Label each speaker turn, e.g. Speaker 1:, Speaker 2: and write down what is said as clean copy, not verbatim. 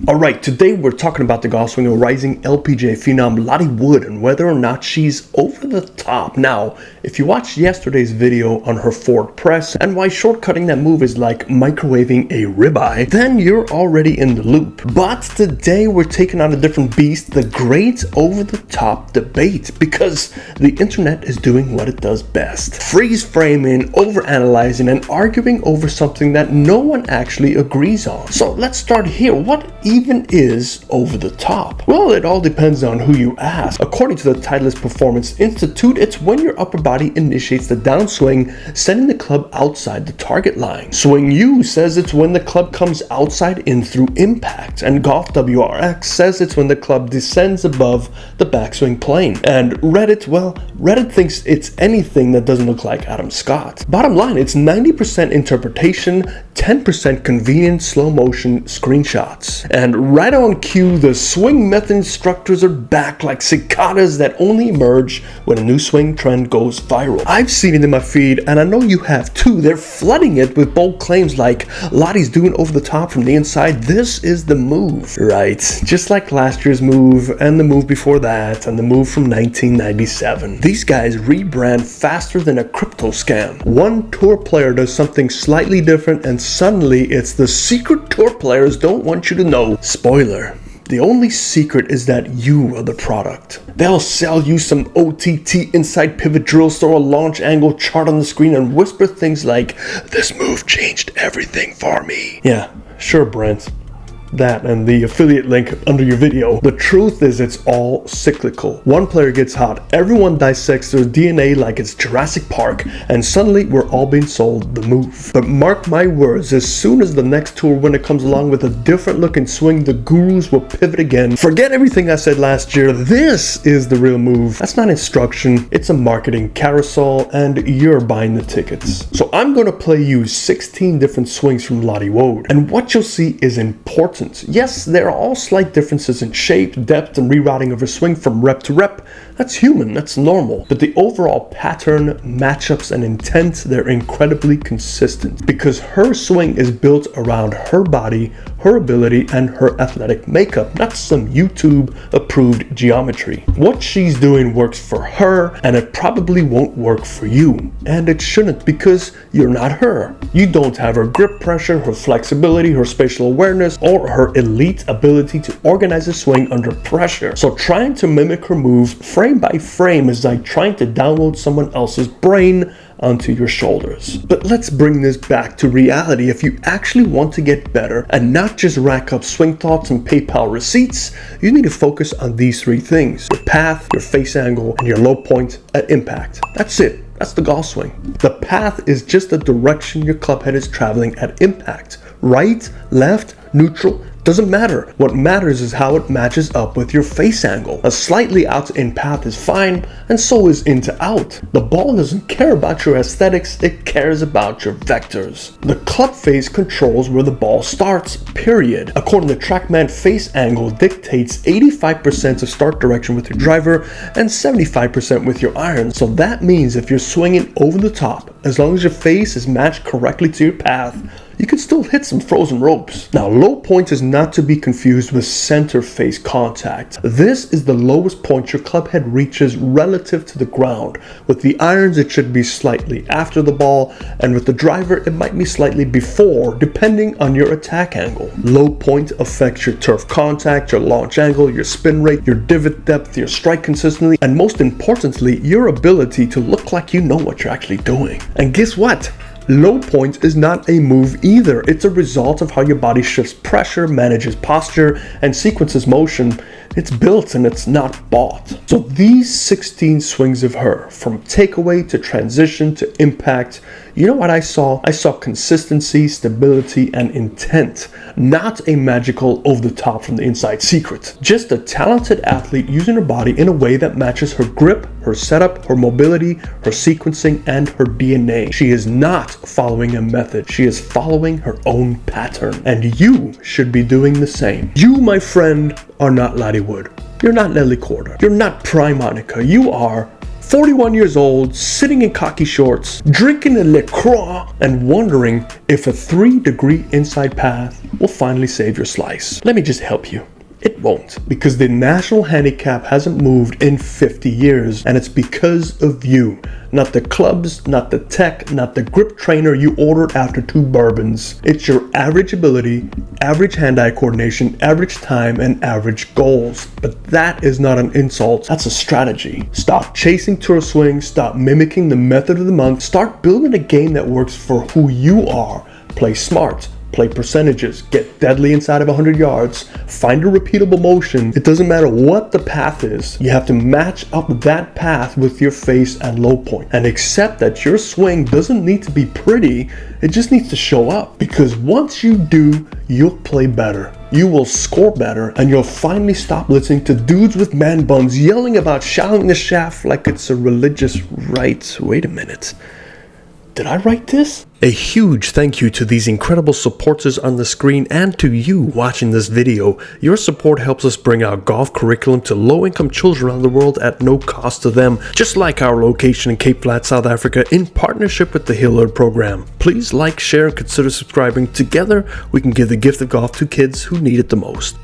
Speaker 1: Alright, today we're talking about the golf swing of rising LPGA phenom Lottie Woad and whether or not she's over the top. Now, if you watched yesterday's video on her forward press and why shortcutting that move is like microwaving a ribeye, then you're already in the loop. But today we're taking on a different beast, the great over the top debate, because the internet is doing what it does best. Freeze framing, overanalyzing, and arguing over something that no one actually agrees on. So let's start here. What even is over the top? Well, it all depends on who you ask. According to the Titleist Performance Institute, it's when your upper body initiates the downswing, sending the club outside the target line. Swing U says it's when the club comes outside in through impact, and Golf WRX says it's when the club descends above the backswing plane. And Reddit, well, Reddit thinks it's anything that doesn't look like Adam Scott. Bottom line, it's 90% interpretation, 10% convenient slow motion screenshots. And right on cue, the swing method instructors are back like cicadas that only emerge when a new swing trend goes viral. I've seen it in my feed, and I know you have too. They're flooding it with bold claims like Lottie's doing over the top from the inside. This is the move, right? Just like last year's move and the move before that and the move from 1997. These guys rebrand faster than a crypto scam. One tour player does something slightly different and suddenly it's the secret tour players don't want you to know. Spoiler. The only secret is that you are the product. They'll sell you some OTT inside pivot drills, throw a launch angle chart on the screen, and whisper things like, "This move changed everything for me." Yeah, sure, Brent. That and the affiliate link under your video. The truth is it's all cyclical. One player gets hot, everyone dissects their DNA like it's Jurassic Park, and suddenly we're all being sold the move. But mark my words, as soon as the next tour winner comes along with a different looking swing, the gurus will pivot again. Forget everything I said last year. This is the real move. That's not instruction, it's a marketing carousel, and you're buying the tickets. So I'm gonna play you 16 different swings from Lottie Woad, and what you'll see is important. Yes, there are all slight differences in shape, depth, and rerouting of her swing from rep to rep. That's human, that's normal. But the overall pattern, matchups, and intent, they're incredibly consistent because her swing is built around her body, her ability, and her athletic makeup, not some YouTube-approved geometry. What she's doing works for her, and it probably won't work for you. And it shouldn't, because you're not her. You don't have her grip pressure, her flexibility, her spatial awareness, or her elite ability to organize a swing under pressure. So trying to mimic her move frame by frame is like trying to download someone else's brain onto your shoulders. But let's bring this back to reality. If you actually want to get better and not just rack up swing thoughts and PayPal receipts, you need to focus on these three things: your path, your face angle, and your low point at impact. That's it. That's the golf swing. The path is just the direction your club head is traveling at impact. Right, left, neutral, doesn't matter. What matters is how it matches up with your face angle. A slightly out in path is fine, and so is in to out. The ball doesn't care about your aesthetics, it cares about your vectors. The club face controls where the ball starts, period. According to TrackMan, face angle dictates 85% of start direction with your driver and 75% with your iron. So that means if you're swinging over the top, as long as your face is matched correctly to your path, you can still hit some frozen ropes. Now, low point is not to be confused with center face contact. This is the lowest point your club head reaches relative to the ground. With the irons, it should be slightly after the ball, and with the driver, it might be slightly before, depending on your attack angle. Low point affects your turf contact, your launch angle, your spin rate, your divot depth, your strike consistency, and most importantly, your ability to look like you know what you're actually doing. And guess what? Low point is not a move either. It's a result of how your body shifts pressure, manages posture, and sequences motion. It's built and it's not bought. So these 16 swings of her, from takeaway to transition to impact, you know what I saw? I saw consistency, stability, and intent. Not a magical over the top from the inside secret. Just a talented athlete using her body in a way that matches her grip, her setup, her mobility, her sequencing, and her DNA. She is not following a method. She is following her own pattern. And you should be doing the same. You, my friend, are not Lottie Woad. You're not Nelly Korda. You're not Prime Monica. You are 41 years old, sitting in khaki shorts, drinking a LaCroix, and wondering if a 3-degree inside path will finally save your slice. Let me just help you. It won't, because the national handicap hasn't moved in 50 years, and it's because of you. Not the clubs, not the tech, not the grip trainer you ordered after 2 bourbons. It's your average ability, average hand-eye coordination, average time, and average goals. But that is not an insult, that's a strategy. Stop chasing tour swings, stop mimicking the method of the month, start building a game that works for who you are. Play smart. Play percentages, get deadly inside of 100 yards, find a repeatable motion. It doesn't matter what the path is. You have to match up that path with your face and low point. And accept that your swing doesn't need to be pretty, it just needs to show up. Because once you do, you'll play better. You will score better, and you'll finally stop listening to dudes with man buns yelling about shouting the shaft like it's a religious rite. Wait a minute. Did I write this? A huge thank you to these incredible supporters on the screen and to you watching this video. Your support helps us bring our golf curriculum to low-income children around the world at no cost to them, just like our location in Cape Flat, South Africa, in partnership with the Hillard program. Please like, share, and consider subscribing. Together, we can give the gift of golf to kids who need it the most.